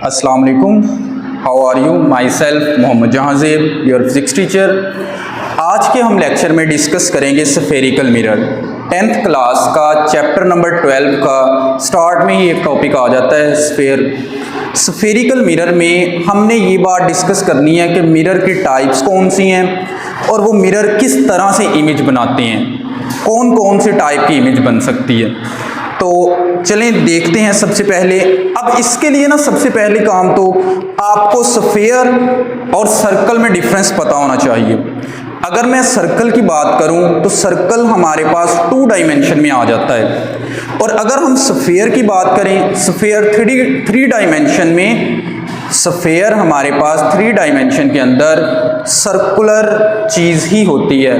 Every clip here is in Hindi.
अस्सलाम वालेकुम, how are you? My self Mohammad Jahanzeb, your physics teacher. आज के हम लेक्चर में डिस्कस करेंगे स्फेरिकल मिरर। 10th क्लास का चैप्टर नंबर 12 का स्टार्ट में ही एक टॉपिक आ जाता है स्फेरिकल मिरर में हमने ये बात डिस्कस करनी है कि मिरर की टाइप्स कौन सी हैं और वो मिरर किस तरह से इमेज बनाते हैं, कौन कौन से टाइप की इमेज बन सकती है। तो चलें देखते हैं। सबसे पहले अब इसके लिए ना सबसे पहले काम तो आपको स्फेयर और सर्कल में डिफरेंस पता होना चाहिए। अगर मैं सर्कल की बात करूं तो सर्कल हमारे पास 2 डायमेंशन में आ जाता है, और अगर हम स्फेयर की बात करें, स्फेयर 3 डायमेंशन में, स्फेयर हमारे पास 3 डायमेंशन के अंदर सर्कुलर चीज़ ही होती है।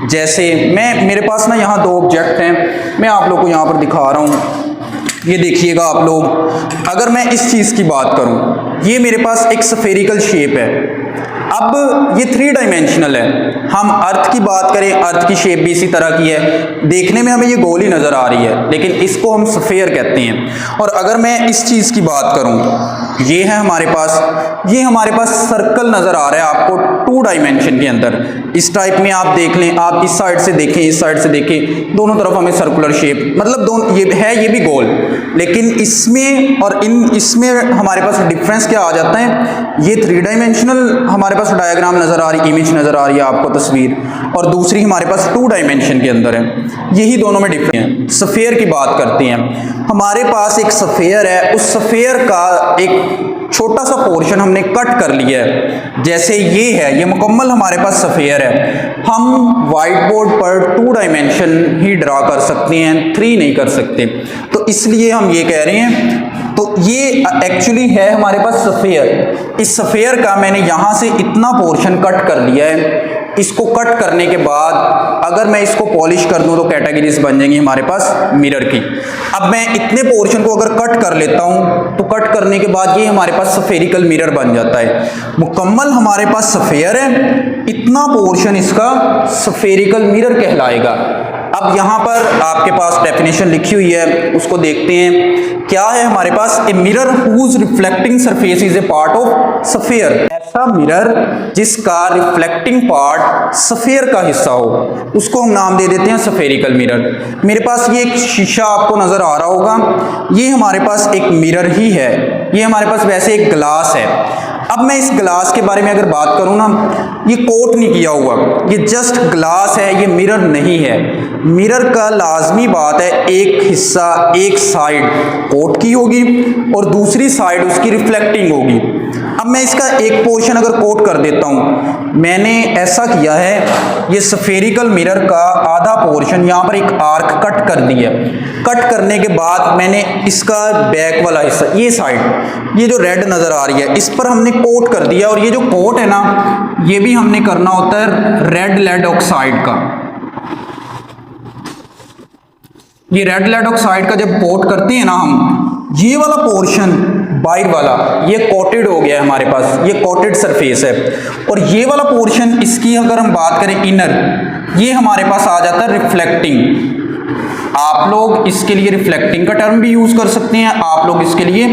जैसे मेरे पास ना यहाँ 2 ऑब्जेक्ट हैं, मैं आप लोग को यहाँ पर दिखा रहा हूँ। ये देखिएगा आप लोग, अगर मैं इस चीज़ की बात करूँ, ये मेरे पास एक स्फेरिकल शेप है। अब ये 3 डायमेंशनल है। हम अर्थ की बात करें, अर्थ की शेप भी इसी तरह की है, देखने में हमें ये गोल ही नज़र आ रही है, लेकिन इसको हम स्फेयर कहते हैं। और अगर मैं इस चीज़ की बात करूं, ये है हमारे पास सर्कल नज़र आ रहा है आपको 2 डायमेंशन के अंदर। इस टाइप में आप देख लें, आप इस साइड से देखें, इस साइड से देखें, दोनों तरफ हमें सर्कुलर शेप, मतलब दोनों ये भी गोल, लेकिन इसमें और इसमें हमारे पास डिफरेंस क्या आ जाता है। ये 3 डायमेंशनल हमारे पास डायग्राम नज़र आ रही, इमेज नज़र आ रही है आपको तस्वीर, और दूसरी हमारे पास 2 डायमेंशन के अंदर है। यही दोनों में डिफरेंस है। स्फेयर की बात करते हैं, हमारे पास एक स्फेयर है, उस स्फेयर का एक छोटा सा पोर्शन हमने कट कर लिया है। जैसे ये है, ये मुकम्मल हमारे पास स्फेयर है। हम वाइट बोर्ड पर 2 डायमेंशन ही ड्रा कर सकते हैं, 3 नहीं कर सकते, तो इसलिए हम ये कह रहे हैं। तो ये एक्चुअली है हमारे पास स्फेयर। इस स्फेयर का मैंने यहाँ से इतना पोर्शन कट कर लिया है। इसको कट करने के बाद अगर मैं इसको पॉलिश कर दूं तो कैटेगरीज बन जाएंगी हमारे पास मिरर की। अब मैं इतने पोर्शन को अगर कट कर लेता हूं तो कट करने के बाद ये हमारे पास स्फेरिकल मिरर बन जाता है। मुकम्मल हमारे पास स्फेयर है, इतना पोर्शन इसका स्फेरिकल मिरर कहलाएगा। अब यहाँ पर आपके पास डेफिनेशन लिखी हुई है, उसको देखते हैं। क्या है हमारे पास? A mirror whose reflecting surface is a part of sphere. ऐसा मिरर जिसका रिफ्लेक्टिंग पार्ट स्फेयर का हिस्सा हो, उसको हम नाम दे देते हैं स्फेरिकल मिरर। मेरे पास ये एक शीशा आपको नजर आ रहा होगा, ये हमारे पास एक मिरर ही है। ये हमारे पास वैसे एक ग्लास है। अब मैं इस ग्लास के बारे में अगर बात करूं ना, ये कोट नहीं किया हुआ, ये जस्ट ग्लास है, ये मिरर नहीं है। मिरर का लाजमी बात है एक हिस्सा, एक साइड कोट की होगी और दूसरी साइड उसकी रिफ्लेक्टिंग होगी। अब मैं इसका एक पोर्शन अगर कोट कर देता हूं, मैंने ऐसा किया है, ये स्फेरिकल मिरर का आधा पोर्शन यहाँ पर एक आर्क कट कर दिया। कट करने के बाद मैंने इसका बैक वाला हिस्सा, ये साइड, ये जो रेड नजर आ रही है, इस पर हमने कोट कर दिया। और ये जो कोट है ना, ये भी हमने करना होता है रेड लेड ऑक्साइड का। ये रेड लेड ऑक्साइड का जब कोट करते हैं ना हम, ये वाला पोर्शन बाहर वाला ये कोटेड हो गया है हमारे पास, ये कोटेड सरफेस है। और ये वाला पोर्शन, इसकी अगर हम बात करें इनर, ये हमारे पास आ जाता है रिफ्लेक्टिंग। आप लोग इसके लिए रिफ्लेक्टिंग का टर्म भी यूज कर सकते हैं, आप लोग इसके लिए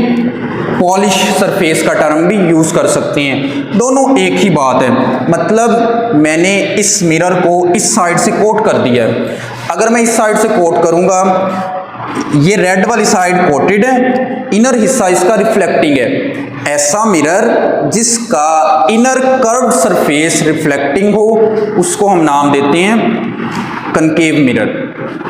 पॉलिश सरफेस का टर्म भी यूज कर सकते हैं, दोनों एक ही बात है। मतलब मैंने इस मिरर को इस साइड से कोट कर दिया है। अगर मैं इस साइड से कोट करूंगा, ये रेड वाली साइड कोटेड है, इनर हिस्सा इसका रिफ्लेक्टिंग है। ऐसा मिरर जिसका इनर कर्व्ड सरफेस रिफ्लेक्टिंग हो, उसको हम नाम देते हैं कनकेव मिरर।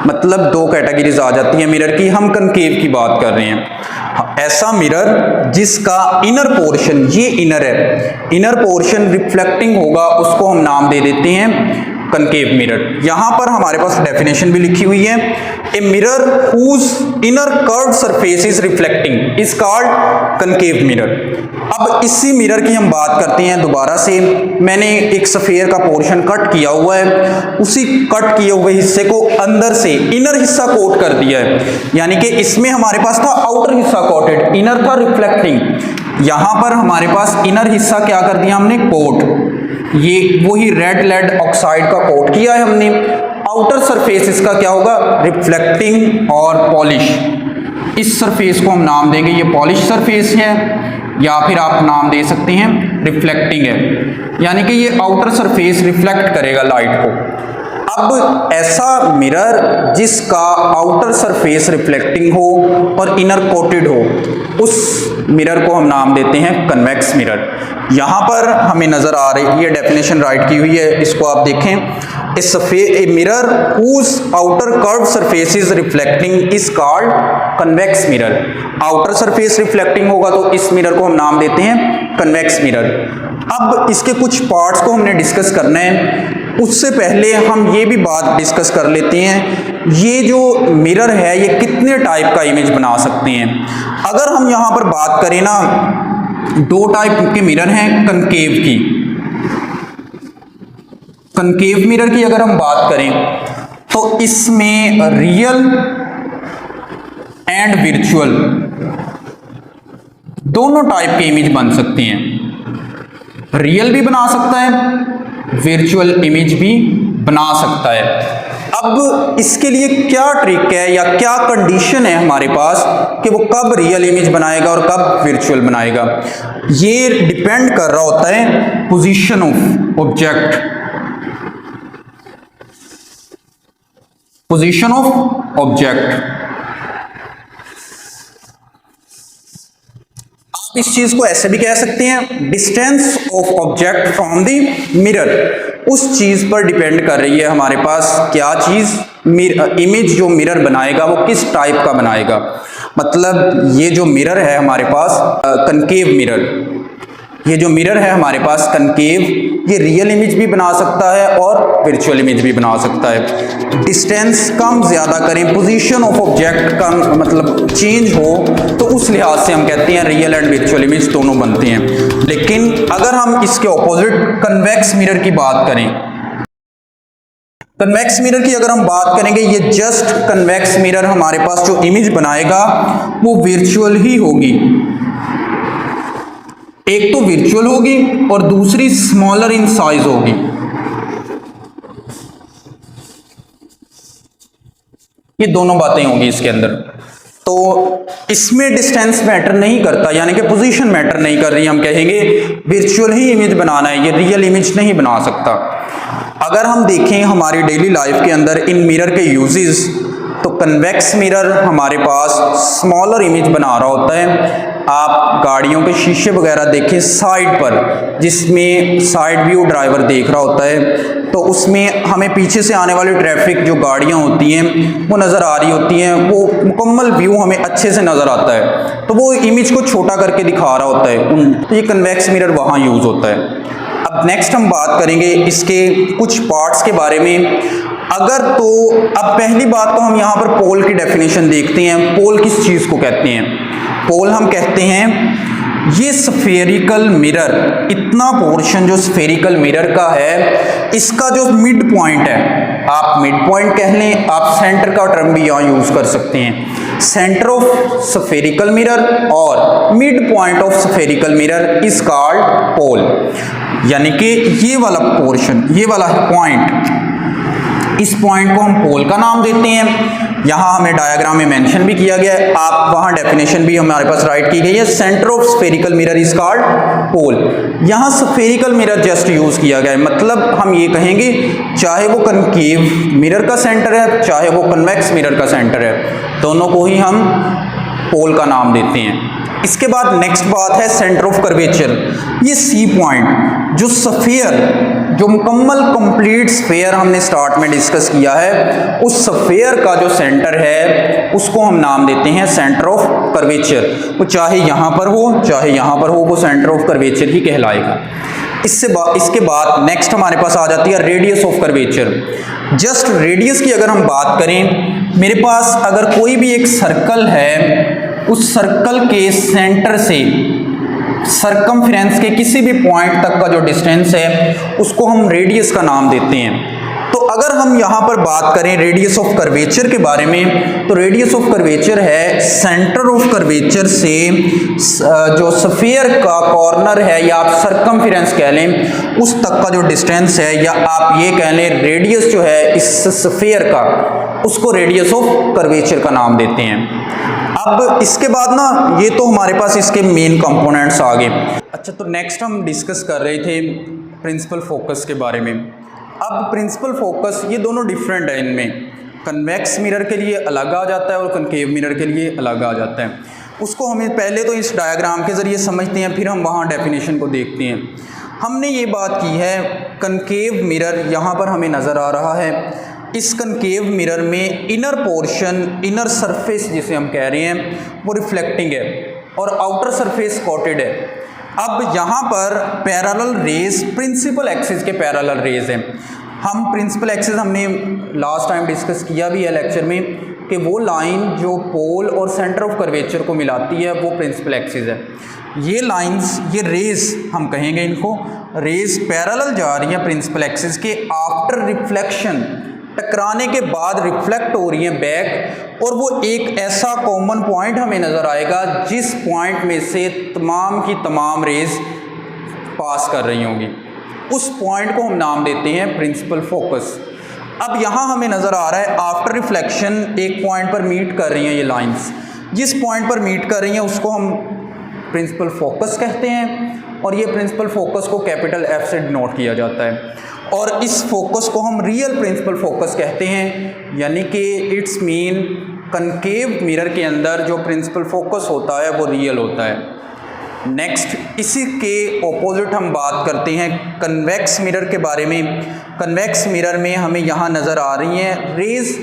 मतलब 2 कैटेगरीज आ जाती हैं मिरर की, हम कनकेव की बात कर रहे हैं। ऐसा मिरर जिसका इनर पोर्शन, ये इनर है, इनर पोर्शन रिफ्लेक्टिंग होगा, उसको हम नाम दे देते हैं कनकेव मिरर। यहां पर हमारे पास डेफिनेशन भी लिखी हुई है, a mirror whose inner curved surface is reflecting is called concave mirror. अब इसी मिरर की हम बात करते हैं दोबारा से। मैंने एक स्फेयर का पोर्शन कट किया हुआ है, उसी कट किए हुए हिस्से को अंदर से इनर हिस्सा कोट कर दिया है, यानी कि इसमें हमारे पास था आउटर हिस्सा कोटेड, इनर था रिफ्लेक्टिंग। यहां पर हमारे पास इनर हिस्सा क्या कर दिया हमने, कोट। ये वही रेड लेड ऑक्साइड का कोट किया है हमने। आउटर सरफेस इसका क्या होगा, रिफ्लेक्टिंग और पॉलिश। इस सरफेस को हम नाम देंगे, ये पॉलिश सरफेस है। या फिर आप नाम दे सकते हैं रिफ्लेक्टिंग है, यानी कि ये आउटर सरफेस रिफ्लेक्ट करेगा लाइट को। अब ऐसा मिरर जिसका आउटर सरफेस रिफ्लेक्टिंग हो और इनर कोटेड हो, उस मिरर को हम नाम देते हैं कन्वेक्स मिरर। यहाँ पर हमें नज़र आ रही है, ये डेफिनेशन राइट की हुई है, इसको आप देखें। A mirror whose outer curved surface is reflecting is called convex mirror। Outer surface reflecting होगा तो इस मिरर को हम नाम देते हैं कन्वेक्स मिरर। अब इसके कुछ पार्ट्स को हमने डिस्कस करना है, उससे पहले हम ये भी बात डिस्कस कर लेते हैं, ये जो मिरर है ये कितने टाइप का इमेज बना सकते हैं। अगर हम यहाँ पर बात करें ना, दो टाइप के मिरर हैं कनकेव की। कनकेव मिरर की अगर हम बात करें तो इसमें रियल एंड विर्चुअल दोनों टाइप के इमेज बन सकते हैं। रियल भी बना सकता है, विर्चुअल इमेज भी बना सकता है। अब इसके लिए क्या ट्रिक है या क्या कंडीशन है हमारे पास कि वो कब रियल इमेज बनाएगा और कब विर्चुअल बनाएगा, ये डिपेंड कर रहा होता है position of object, position of object. आप इस चीज को ऐसे भी कह सकते हैं, distance of object from the mirror. उस चीज पर डिपेंड कर रही है हमारे पास क्या चीज, इमेज जो मिरर बनाएगा वो किस टाइप का बनाएगा। मतलब ये जो मिरर है हमारे पास कनकेव मिरर, ये जो मिरर है हमारे पास कनकेव, ये रियल इमेज भी बना सकता है और विर्चुअल इमेज भी बना सकता है। डिस्टेंस कम ज़्यादा करें, पोजीशन ऑफ ऑब्जेक्ट का मतलब चेंज हो, तो उस लिहाज से हम कहते हैं रियल एंड विर्चुअल इमेज दोनों बनते हैं। लेकिन अगर हम इसके ऑपोजिट कन्वेक्स मिरर की बात करें, कन्वेक्स मिरर की अगर हम बात करेंगे, ये जस्ट कन्वेक्स मिरर हमारे पास जो इमेज बनाएगा वो विर्चुअल ही होगी। एक तो विर्चुअल होगी और दूसरी स्मॉलर इन साइज होगी। ये दोनों बातें होंगी इसके अंदर। तो इसमें डिस्टेंस मैटर नहीं करता, यानी कि पोजीशन मैटर नहीं कर रही। हम कहेंगे विर्चुअल ही इमेज बनाना है, ये रियल इमेज नहीं बना सकता। अगर हम देखें हमारी डेली लाइफ के अंदर इन मिरर के यूजेस, तो कन्वेक्स मिरर हमारे पास स्मॉलर इमेज बना रहा होता है। आप गाड़ियों के शीशे वगैरह देखें साइड पर, जिसमें साइड व्यू ड्राइवर देख रहा होता है, तो उसमें हमें पीछे से आने वाली ट्रैफिक जो गाड़ियां होती हैं वो नज़र आ रही होती हैं, वो मुकम्मल व्यू हमें अच्छे से नज़र आता है, तो वो इमेज को छोटा करके दिखा रहा होता है। तो ये कन्वेक्स मिरर वहाँ यूज़ होता है। अब नेक्स्ट हम बात करेंगे इसके कुछ पार्ट्स के बारे में। अगर तो अब पहली बात तो हम यहाँ पर पोल की डेफिनेशन देखते हैं। पोल किस चीज़ को कहते हैं? पोल हम कहते हैं ये स्फेरिकल मिरर, इतना पोर्शन जो स्फेरिकल मिरर का है, इसका जो मिड पॉइंट है, आप मिड पॉइंट कह लें, आप सेंटर का टर्म भी यहाँ यूज़ कर सकते हैं। सेंटर ऑफ स्फेरिकल मिरर और mid point of spherical mirror is called pole. यानी कि ये वाला पोर्शन, ये वाला पॉइंट, इस पॉइंट को हम पोल का नाम देते हैं। यहाँ हमें डायग्राम में मेंशन भी किया गया है, आप वहाँ डेफिनेशन भी हमारे पास राइट की गई है। Centre of spherical mirror is called pole. यहाँ स्फेरिकल मिरर जस्ट यूज़ किया गया है, मतलब हम ये कहेंगे चाहे वो कनकेव मिरर का सेंटर है, चाहे वो कन्वेक्स मिरर का सेंटर है, दोनों को ही हम पोल का नाम देते हैं। इसके बाद नेक्स्ट बात है सेंटर ऑफ कर्वेचर। ये सी पॉइंट जो स्फीयर, जो मुकम्मल कंप्लीट स्फीयर हमने स्टार्ट में डिस्कस किया है, उस स्फीयर का जो सेंटर है उसको हम नाम देते हैं सेंटर ऑफ कर्वेचर। वो चाहे यहाँ पर हो चाहे यहाँ पर हो, वो सेंटर ऑफ कर्वेचर ही कहलाएगा। इसके बाद नेक्स्ट हमारे पास आ जाती है radius of curvature. Just radius की अगर हम बात करें, मेरे पास अगर कोई भी एक सर्कल है, उस सर्कल के सेंटर से सर्कमफ्रेंस के किसी भी पॉइंट तक का जो डिस्टेंस है उसको हम रेडियस का नाम देते हैं। तो अगर हम यहाँ पर बात करें रेडियस ऑफ कर्वेचर के बारे में, तो रेडियस ऑफ कर्वेचर है सेंटर ऑफ कर्वेचर से जो स्फीयर का कॉर्नर है, या आप सर्कमफ्रेंस कह लें, उस तक का जो डिस्टेंस है, या आप ये कह लें रेडियस जो है इस स्फीयर का, उसको रेडियस ऑफ कर्वेचर का नाम देते हैं। अब इसके बाद ना ये तो हमारे पास इसके मेन कंपोनेंट्स आ गए। अच्छा, तो नेक्स्ट हम डिस्कस कर रहे थे प्रिंसिपल फोकस के बारे में। अब प्रिंसिपल फोकस ये दोनों डिफरेंट है, इनमें कन्वेक्स मिरर के लिए अलग आ जाता है और कनकेव मिरर के लिए अलग आ जाता है। उसको हमें पहले तो इस डायग्राम के ज़रिए समझते हैं, फिर हम वहाँ डेफिनेशन को देखते हैं। हमने ये बात की है कनकेव मिरर यहाँ पर हमें नज़र आ रहा है। इस कनकेव मिरर में इनर पोर्शन, इनर सरफेस जिसे हम कह रहे हैं, वो रिफ्लेक्टिंग है और आउटर सरफेस कोटेड है। अब यहाँ पर पैरेलल रेज प्रिंसिपल एक्सिस के पैरेलल रेज हैं। हम प्रिंसिपल एक्सिस हमने लास्ट टाइम डिस्कस किया भी है लेक्चर में कि वो लाइन जो पोल और सेंटर ऑफ कर्वेचर को मिलाती है वो प्रिंसिपल एक्सिस है। ये लाइंस, ये रेज हम कहेंगे इनको, रेज पैरेलल जा रही हैं प्रिंसिपल एक्सिस के। आफ्टर रिफ्लेक्शन, टकराने के बाद रिफ्लेक्ट हो रही हैं बैक, और वो एक ऐसा कॉमन पॉइंट हमें नज़र आएगा जिस पॉइंट में से तमाम की तमाम रेज पास कर रही होंगी। उस पॉइंट को हम नाम देते हैं प्रिंसिपल फोकस। अब यहाँ हमें नज़र आ रहा है आफ्टर रिफ्लेक्शन एक पॉइंट पर मीट कर रही हैं ये लाइंस। जिस पॉइंट पर मीट कर रही हैं उसको हम प्रिंसिपल फोकस कहते हैं, और ये प्रिंसिपल फोकस को कैपिटल F से डिनोट किया जाता है। और इस फोकस को हम रियल प्रिंसिपल फोकस कहते हैं, यानी कि इट्स मीन कनकेव मिरर के अंदर जो प्रिंसिपल फोकस होता है वो रियल होता है। नेक्स्ट, इसी के ऑपोजिट हम बात करते हैं कन्वेक्स मिरर के बारे में। कन्वेक्स मिरर में हमें यहाँ नज़र आ रही हैं रेज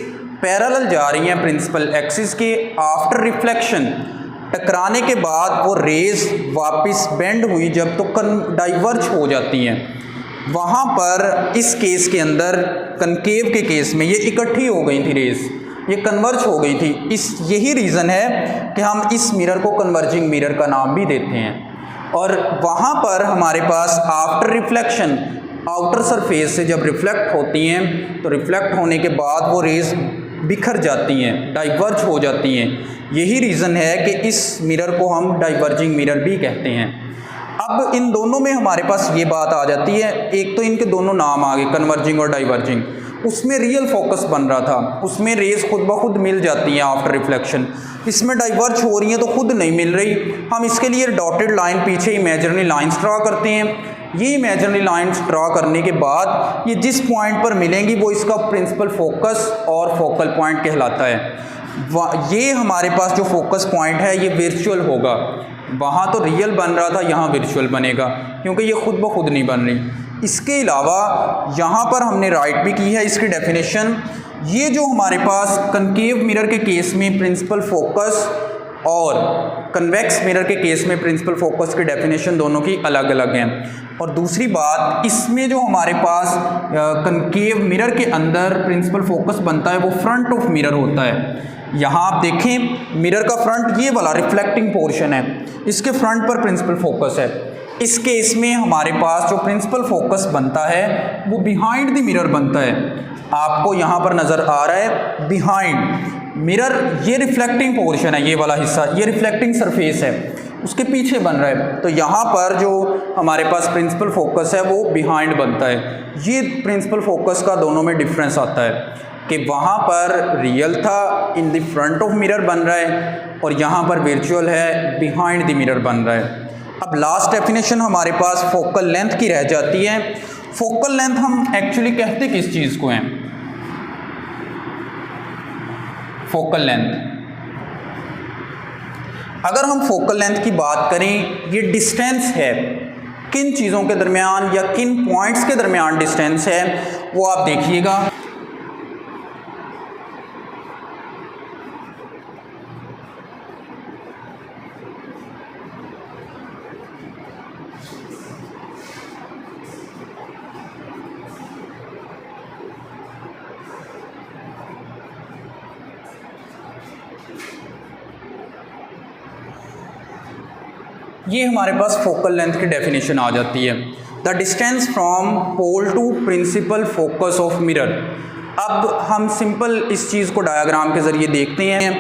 पैरेलल जा रही हैं प्रिंसिपल एक्सिस के। आफ्टर रिफ्लेक्शन, टकराने के बाद वो रेज वापस बेंड हुई जब तो डाइवर्ज हो जाती हैं। वहाँ पर इस केस के अंदर, कनकेव के केस में, ये इकट्ठी हो गई थी रेज, ये कन्वर्ज हो गई थी। यही रीज़न है कि हम इस मिरर को कन्वर्जिंग मिरर का नाम भी देते हैं। और वहाँ पर हमारे पास आफ्टर रिफ्लेक्शन, आउटर सरफेस से जब रिफ्लेक्ट होती हैं तो रिफ्लेक्ट होने के बाद वो रेज बिखर जाती हैं, डाइवर्ज हो जाती हैं। यही रीज़न है कि इस मिरर को हम डाइवर्जिंग मिरर भी कहते हैं। अब इन दोनों में हमारे पास ये बात आ जाती है, एक तो इनके दोनों नाम आ गए, कन्वर्जिंग और डाइवर्जिंग। उसमें रियल फोकस बन रहा था, उसमें रेज खुद ब खुद मिल जाती हैं आफ्टर रिफ्लेक्शन। इसमें डाइवर्ज हो रही हैं तो खुद नहीं मिल रही। हम इसके लिए डॉटेड लाइन पीछे इमेजिनरी लाइन्स ड्रा करते हैं। ये इमेजिनरी लाइन्स ड्रा करने के बाद ये जिस पॉइंट पर मिलेंगी वो इसका प्रिंसिपल फोकस और फोकल पॉइंट कहलाता है। ये हमारे पास जो फोकस पॉइंट है ये वर्चुअल होगा। वहाँ तो रियल बन रहा था, यहाँ वर्चुअल बनेगा क्योंकि ये खुद ब खुद नहीं बन रही। इसके अलावा यहाँ पर हमने राइट भी की है इसकी डेफिनेशन। ये जो हमारे पास कनकेव मिरर के केस में प्रिंसिपल फोकस और कन्वेक्स मिरर के केस में प्रिंसिपल फोकस की डेफिनेशन दोनों की अलग अलग हैं। और दूसरी बात, इसमें जो हमारे पास कनकेव मिरर के अंदर प्रिंसिपल फोकस बनता है वो फ्रंट ऑफ मिरर होता है। यहाँ आप देखें मिरर का फ्रंट ये वाला रिफ्लेक्टिंग पोर्शन है, इसके फ्रंट पर प्रिंसिपल फोकस है। इस केस में हमारे पास जो प्रिंसिपल फोकस बनता है वो बिहाइंड द मिरर बनता है। आपको यहाँ पर नज़र आ रहा है बिहाइंड मिरर, ये रिफ्लेक्टिंग पोर्शन है, ये वाला हिस्सा, ये रिफ्लेक्टिंग सरफेस है, उसके पीछे बन रहा है। तो यहाँ पर जो हमारे पास प्रिंसिपल फोकस है वो बिहाइंड बनता है। ये प्रिंसिपल फोकस का दोनों में डिफरेंस आता है कि वहाँ पर रियल था, in the front of mirror बन रहा है, और यहाँ पर वर्चुअल है, बिहाइंड द मिरर बन रहा है। अब लास्ट डेफिनेशन हमारे पास फोकल लेंथ की रह जाती है। फोकल लेंथ हम एक्चुअली कहते किस चीज़ को हैं? फोकल लेंथ, अगर हम फोकल लेंथ की बात करें, ये डिस्टेंस है, किन चीज़ों के दरमियान या किन पॉइंट्स के दरमियान डिस्टेंस है वो आप देखिएगा। ये हमारे पास फोकल लेंथ की डेफिनेशन आ जाती है, the distance from pole to principal focus of mirror. अब हम सिंपल इस चीज़ को डायग्राम के ज़रिए देखते हैं।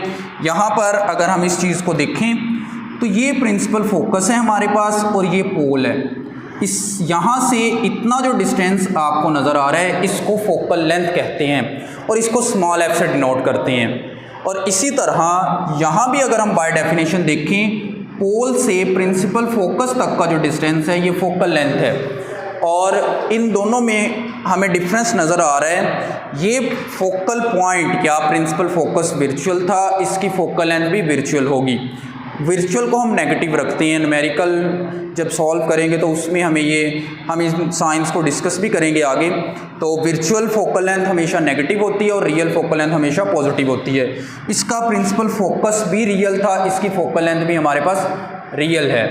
यहाँ पर अगर हम इस चीज़ को देखें तो ये प्रिंसिपल फोकस है हमारे पास और ये पोल है। इस यहाँ से इतना जो डिस्टेंस आपको नज़र आ रहा है इसको फोकल लेंथ कहते हैं। और इसको स्मॉल f से डिनोट करते हैं। और इसी तरह यहाँ भी अगर हम बाय डेफिनेशन देखें, पोल से प्रिंसिपल फोकस तक का जो डिस्टेंस है ये फोकल लेंथ है, और इन दोनों में हमें डिफरेंस नज़र आ रहा है। ये फोकल पॉइंट क्या प्रिंसिपल फोकस वर्चुअल था, इसकी फोकल लेंथ भी वर्चुअल होगी। वर्चुअल को हम नेगेटिव रखते हैं, न्यूमेरिकल जब सॉल्व करेंगे तो उसमें हम इस साइंस को डिस्कस भी करेंगे आगे। तो वर्चुअल फोकल लेंथ हमेशा नेगेटिव होती है और रियल फोकल लेंथ हमेशा पॉजिटिव होती है। इसका प्रिंसिपल फोकस भी रियल था, इसकी फोकल लेंथ भी हमारे पास रियल है।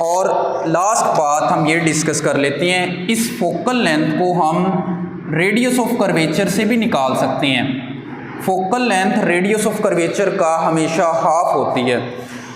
और लास्ट बात हम ये डिस्कस कर लेते हैं, इस फोकल लेंथ को हम रेडियस ऑफ कर्वेचर से भी निकाल सकते हैं। Focal length radius of curvature का हमेशा हाफ होती है।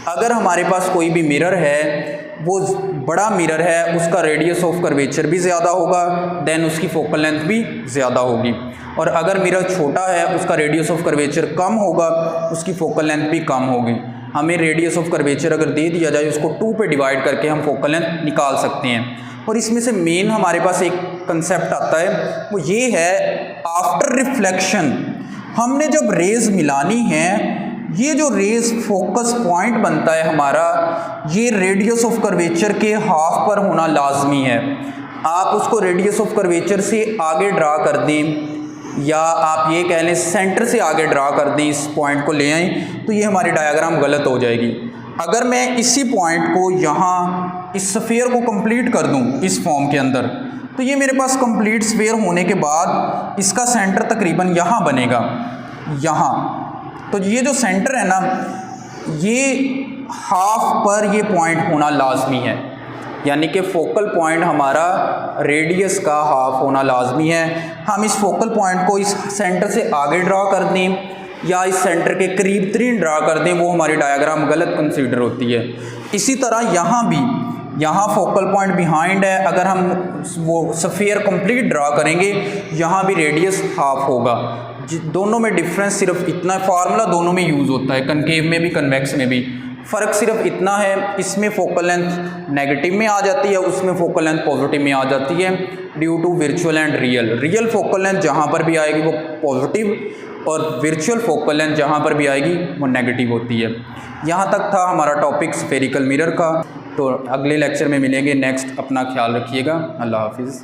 अगर हमारे पास कोई भी मिरर है, वो बड़ा मिरर है, उसका रेडियस ऑफ कर्वेचर भी ज़्यादा होगा, देन उसकी फोकल लेंथ भी ज़्यादा होगी। और अगर मिरर छोटा है, उसका रेडियस ऑफ कर्वेचर कम होगा, उसकी फोकल लेंथ भी कम होगी। हमें रेडियस ऑफ कर्वेचर अगर दे दिया जाए, उसको 2 पे डिवाइड करके हम फोकल लेंथ निकाल सकते हैं। और इसमें से मेन हमारे पास एक कंसेप्ट आता है, वो ये है आफ्टर रिफ्लेक्शन हमने जब रेज मिलानी है, ये जो रेज फोकस पॉइंट बनता है हमारा, ये रेडियस ऑफ कर्वेचर के हाफ पर होना लाजमी है। आप उसको रेडियस ऑफ कर्वेचर से आगे ड्रा कर दें, या आप ये कह लें सेंटर से आगे ड्रा कर दें, इस पॉइंट को ले आएँ, तो ये हमारी डायग्राम गलत हो जाएगी। अगर मैं इसी पॉइंट को यहाँ इस स्फीयर को कंप्लीट कर दूँ इस फॉर्म के अंदर, तो ये मेरे पास कंप्लीट स्फीयर होने के बाद इसका सेंटर तकरीबन यहाँ बनेगा, यहाँ। तो ये जो सेंटर है ना, ये हाफ पर ये पॉइंट होना लाजमी है, यानी कि फोकल पॉइंट हमारा रेडियस का हाफ होना लाजमी है। हम इस फोकल पॉइंट को इस सेंटर से आगे ड्रा कर दें या इस सेंटर के करीब तरीन ड्रा कर दें, वो हमारी डायग्राम गलत कंसीडर होती है। इसी तरह यहाँ भी, यहाँ फोकल पॉइंट बिहाइंड है, अगर हम वो स्फीयर कंप्लीट ड्रा करेंगे, यहाँ भी रेडियस हाफ होगा। दोनों में डिफरेंस सिर्फ इतना, फार्मूला दोनों में यूज़ होता है, कनकेव में भी कन्वेक्स में भी। फ़र्क सिर्फ इतना है, इसमें फोकल लेंथ नेगेटिव में आ जाती है, उसमें फोकल लेंथ पॉजिटिव में आ जाती है, due to virtual and real. Real focal length जहाँ पर भी आएगी वो पॉजिटिव, और वर्चुअल फोकल लेंथ जहाँ पर भी आएगी वो नेगेटिव होती है। यहाँ तक था हमारा टॉपिक स्फेरिकल मिरर का। तो अगले लेक्चर में मिलेंगे नेक्स्ट। अपना ख्याल रखिएगा। अल्लाह हाफिज़।